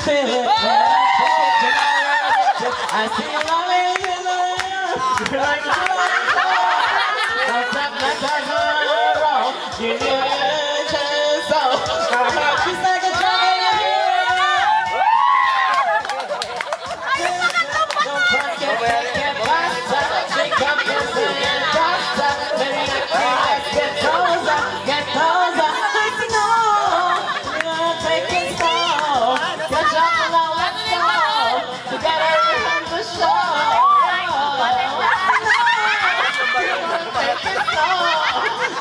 feel it. I see you loving in the you're like a don't stop like a hero. You knew it, so our heart beats like a drum. Don't forget to get pasta. Shake up your foot and pasta. Baby, I can't get closer, get closer. Let's go. We're gonna take it slow. Catch up and now let's go. Together we have the show. Take it slow.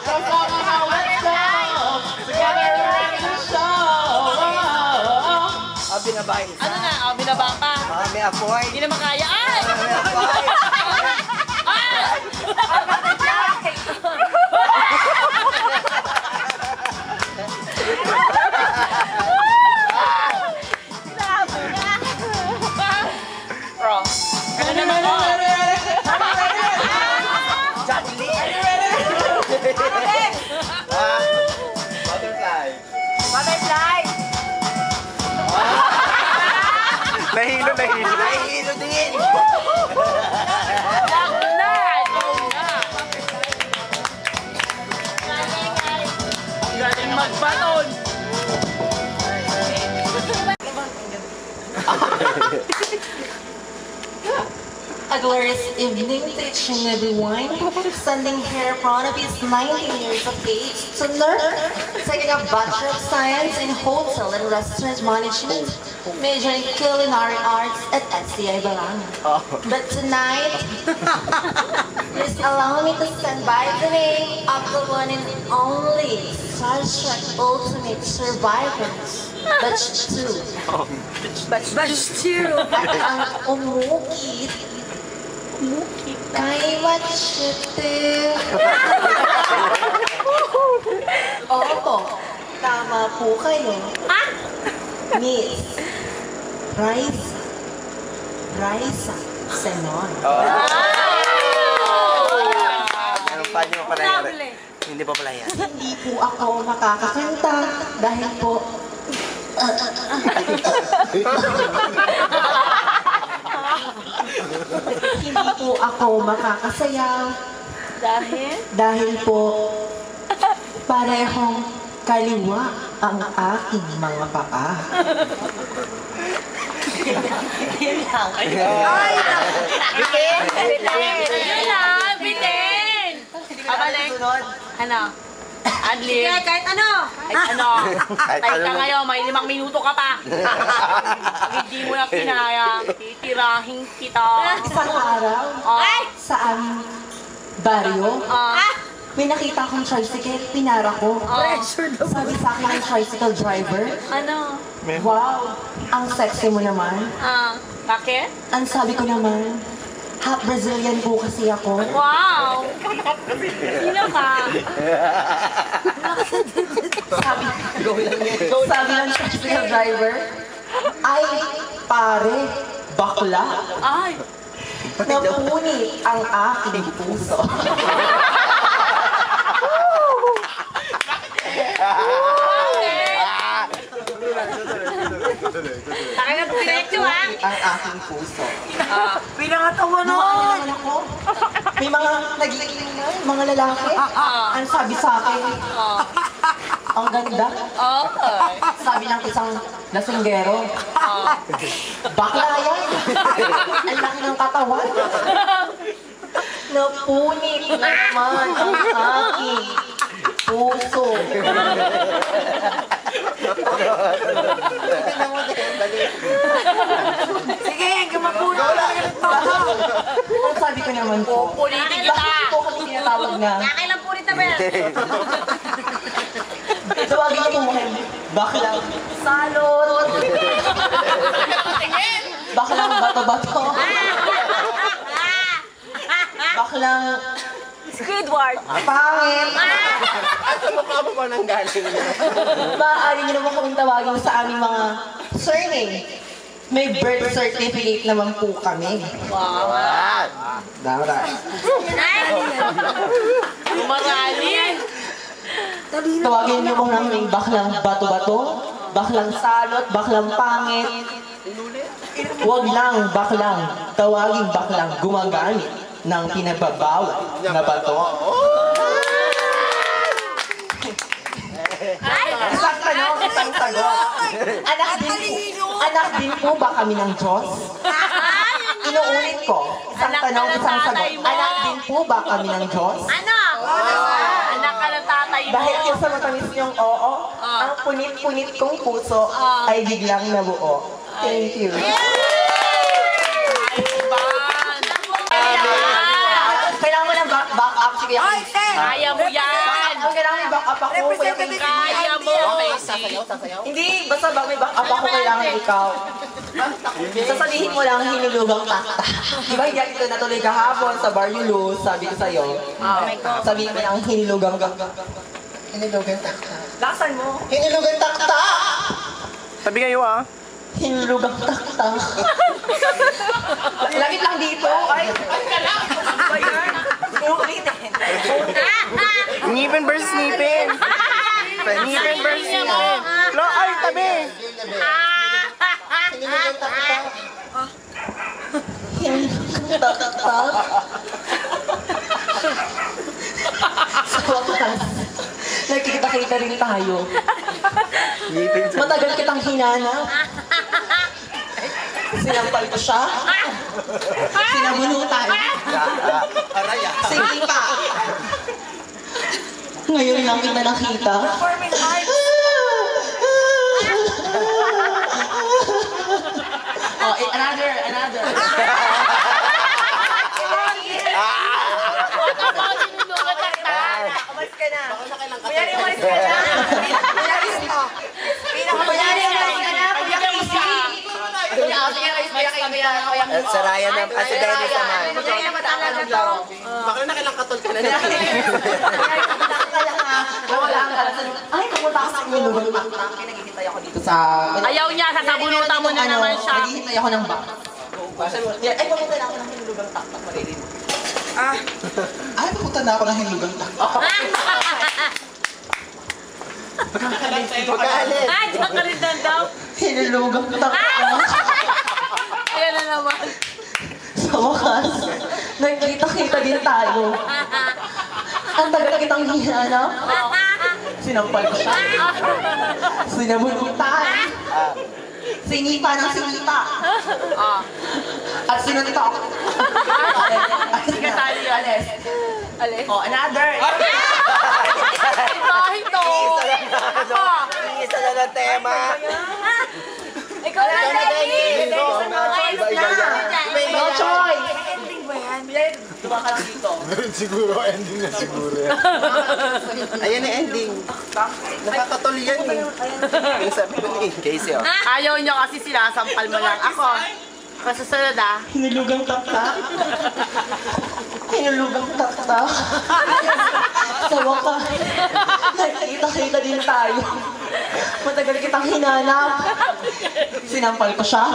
Catch up and now let's go. Together we have the show. Binabahin Ano na? Oh, binaba ka. may apoy. Hindi na makaya. Ay! May apoy. Bro. Ano naman mo? Butterfly. Butterfly! Nahilo din. Galing magbaton! A glorious evening teaching everyone. Sending here Pranav is 19 years of age to learn. Taking a Bachelor of Science in Hotel and Restaurant Management. Majoring in Culinary Arts at SCI Balanga. But tonight, please allow me to stand by the name of the one and only Star Trek Ultimate Survivors. Batch 2. Batch 2! At ang umukit kay Machete. Opo, tama po kayo. Miss Raisa Senon. Anong pa niyo pala yan? Hindi pa pala yan. Hindi po ako makakakanta dahil po hindi po ako makakasayaw dahil po parehong kaliwa ang aking mga paa. Bitin! Abalik! Ano? Adlib. Sige, kahit ano. Kahit ka ngayon, may 5 minuto ka pa. Hindi mo na pinaya, titirahin kita. Isang araw, sa aming baryo, may nakita akong tricycle, pinara ko. Sabi sa akin ng tricycle driver, Ano? wow, ang sexy mo naman. Bakit? Ang sabi ko naman, half Brazilian po kasi ako. Wow! Sino ka? Sabi ng tricycle driver, ay, pare, bakla, Ay! napunit ang aking puso. Taka na diretso ha! Ang aking puso. Pinakatawa Naman ako. May mga nagiging mga lalaki. Ang sabi sa akin, ang ganda. Okay. Sabi ng isang lasinggero, bakla yan. Ang laki ng katawan. Napunit na naman ang aking puso. Sige, gamapuno. Ang sabi ko naman po, Pulitin kita! bakit po kami tinatawag na Nakailang pulit na ba yan? tawagin niyo po kayo baklang salot, baklang bato-bato, baklang Squidward. pangit. Mukha mo ba nang galing niya? Maaari niyo naman kaming tawagin sa aming mga surname. May birth certificate naman po kami. Dapat. Maralin! Tawagin niyo po namin baklang bato-bato, baklang salot, baklang pangit. Huwag lang, baklang. Tawaging baklang gumagamit ng pinagbabawal na bato. Isang tanong, isang sagot. Anak din po ba kami ng Diyos? Inuulit ko. Isang tanong, isang sagot. Anak din po ba kami ng Diyos? Anak! Anak ka ng tatay mo. Dahil yung sa matamis niyong oo, ang punit-punit kong puso ay biglang nabuo. Thank you. Kailangan mo ng back up. Sige, Kaya mo yan! kailangan may back up ako. Kaya mo! Hindi, basta may back up ako, kailangan ikaw. Sasabihin mo lang hinulugang takta. Di ba hindi ito natuloy kahapon sa Bar Yulu, sabi ko sa'yo. Sabihin mo lang hinulugang takta. Lasan mo? Hinulugang takta! Sabi kayo ah. Hinulugang takta. Langit lang dito. Ay ka lang. Ba yan? Uulitin. Ngipin versus ngipin. Ngipin versus ngipin. Lo, ay, tabi. Hinulugang takta. Hinulugang takta. Sa wakas, nagkikita-kita rin tayo. Ngipin sa... Matagal kitang hinanap. Sinampal ko siya. Sinabunutan. Sige pa. Ngayon lang kita nakita. Oh, another. Umalis ka na. Kunyari, umalis ka na. Sa Ryan na, si Dennis naman. Bakit na kailang katol ka na natin? Ay, kapunta ako sa inyo. Naghihintay ako dito sa... Ayaw niya, sasabunutan mo na naman siya. Naghihintay ako ng box. Ay, papunta na ako ng hinulugang taktak. Maririnig. Ay, papunta na ako ng hinulugang taktak. Pagkahalin. Ah, diyan ka rin doon daw. Hinulugang taktak. Ayan na naman. Sa wakas, nagkita-kita din tayo. Ang tagal kitang hinanap. Sinampal ko siya. Sinabunutan. Sinipa ng sinipa. At sinuntok. Sige tayo yun. Alis. Oh, another. Ito. Isa na ng tema. Ikaw na, Dennis. No choice. Ending ba yan? Diba ka lang dito? Siguro, ending na siguro. Ayan na ending. Nakakatuloy yan eh. Yung sabi ko ni Casey oh. Ayaw niyo kasi sinasampal mo lang. Ako, masusunod ah. Hinulugang taktak. Hinulugang taktak. Sa wakas, nagkita-kita din tayo. Matagal kitang hinanap. Sinampal ko siya.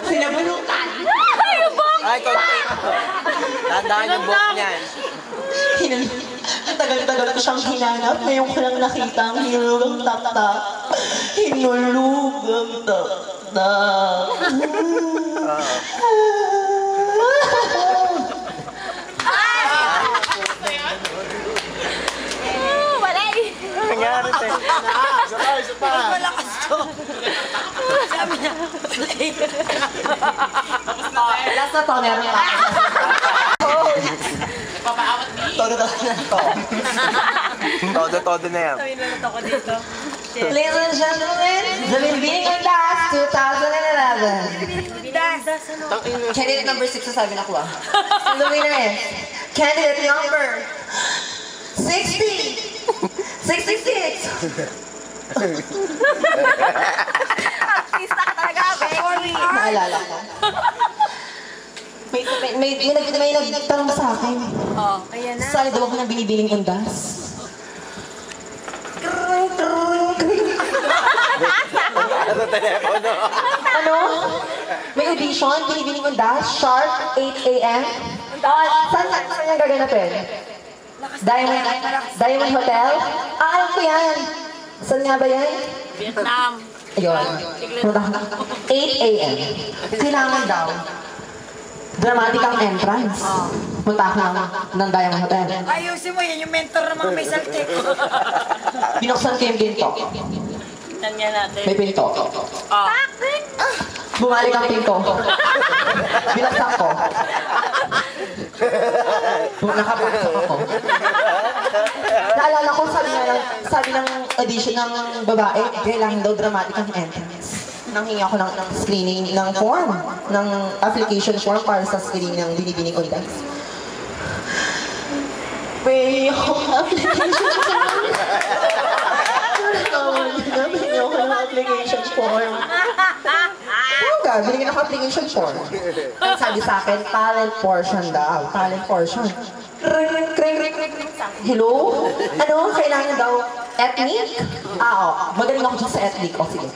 Sinabunutan. Ay, konti. Tandaan yung book niyan. Ang tagal-tagal ko siyang hinanap. Ngayon ko lang nakita ang hinulugang taktak. Hinulugang taktak. Nangyari tayo. Isa pa. Last na to, meron pa. Todo na yan. Ladies and gentlemen, the Bimbing on Das 2011. Candidate number 6 na sabi na ko ah. So the winner is candidate number 60. 66. Artista ka talaga, baby. Naalala ko. May nagtanong sa akin. Oh, ayan na. Saan daw ako ng binibining undas? Ano telepono? Ano? May audition, binibining undas, sharp 8 a.m. Saan yung gaganapin? Diamond Hotel? Ah, alam ko yan. Saan nga ba yan? Vietnam. Ayun. Punta ka. 8 a.m. Kailangan daw. Dramatic ang entrance. Punta ka ng Diamond Hotel. Ayusin mo yan, yung mentor ng mga may saltik. Binuksan ko yung pinto. Tingnan nga natin. May pinto. Oh. Bumalik ang pinto. Binaksak ko. Nakabaksak ako. Naalala ko, sabi ng audition ng babae, kailangan daw dramatic ang entrance. Nanghingi ako ng screening ng form, ng application form para sa screening ng Binibining Undas. May application form. Binigyan ako ng application form. Huwag binigyan ako application form. Ang sabi sa akin, talent portion daw. Talent portion. Hello? Ano? Kailangan daw ethnic? Oo. Magaling ako dyan sa ethnic. O sige.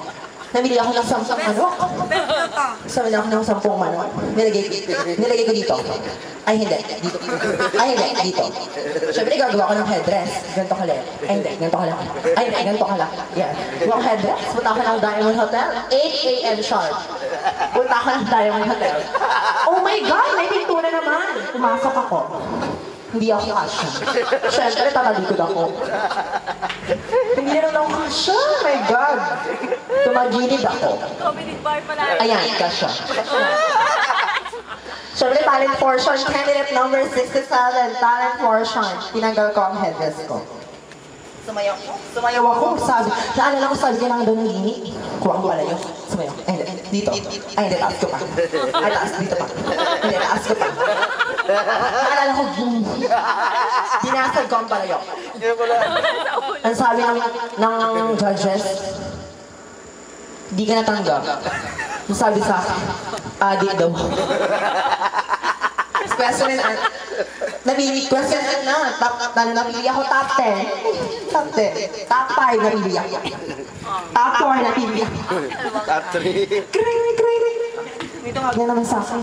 Namili ako ng 10 manok. Namili ako ng 10 manok. Nilagay ko dito. Ay, hindi. Dito. Ay, hindi. Dito. Siyempre, gagawa ko ng headdress. Ganito ka lang. Ay, hindi. Ganito ka lang. Ay, hindi. Ganito ka lang. Yan. Gawa ko headdress. Punta ako ng Diamond Hotel. 8 a.m. sharp. Punta ako ng Diamond Hotel. Oh my God! May pinto na naman. Pumasok ako. Hindi ako kasya. Siyempre, tatalikod ako. Hindi na lang ako kasya. Oh my God! Tumagilid ako. Comedy bar pala. Ayan, kasya. Siyempre, talent portion. Candidate number 67. Talent portion. Tinanggal ko ang headdress ko. Sumayaw ako. Naalala ko, sabi ka lang doon ng gini. Kuha ko pala yun. Sumayaw. Ay, hindi. Dito. Ay, hindi. Taas ko pa. Ay, taas. Dito pa. Hindi, taas ko pa. Naalala ko, binasag ko ang palayo. Ang sabi ng judges, di ka natanggap. Ang sabi sa akin, di daw. Question and answer. Question and napili ako top 10. Top 10. Top 5 napili ako. Top 4 napili ako. Top 3. May tumawag na naman sa akin.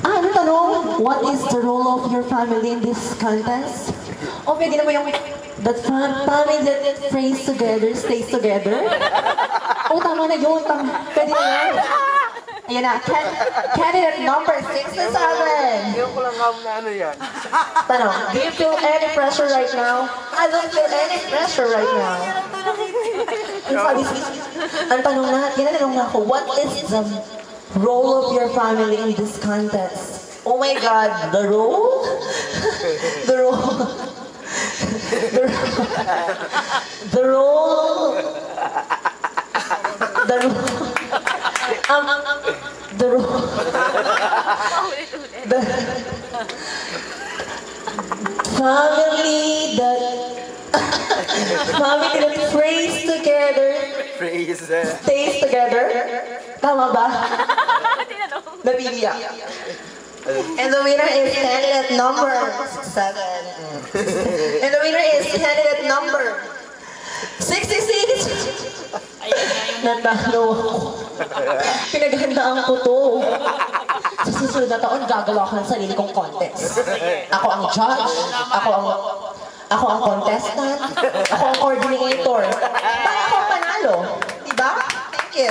Ano tanong? What is the role of your family in this contest? O, pwede naman yung that family that prays together, stays together. O, tama na yun. Pwede na yun. Ayan na. Candidate number 67. Yung ko lang na ano yan. Tanong, do you feel any pressure right now? I don't feel any pressure right now. Ang tanong na, tinanong na ako, what is the role of your family in this contest? Oh my God, the role? The role? The role? The role? The role? The family that prays together, Praise. stays together. Tama ba? Napili ako. And the winner is candidate number 7. And the winner is candidate number 66. Natalo ako. Pinaghandaan ko to. Sa susunod na taon, gagawa ko ng sarili kong contest. Ako ang judge. Ako ang contestant. Ako ang coordinator. Para ako panalo. Diba? Thank you.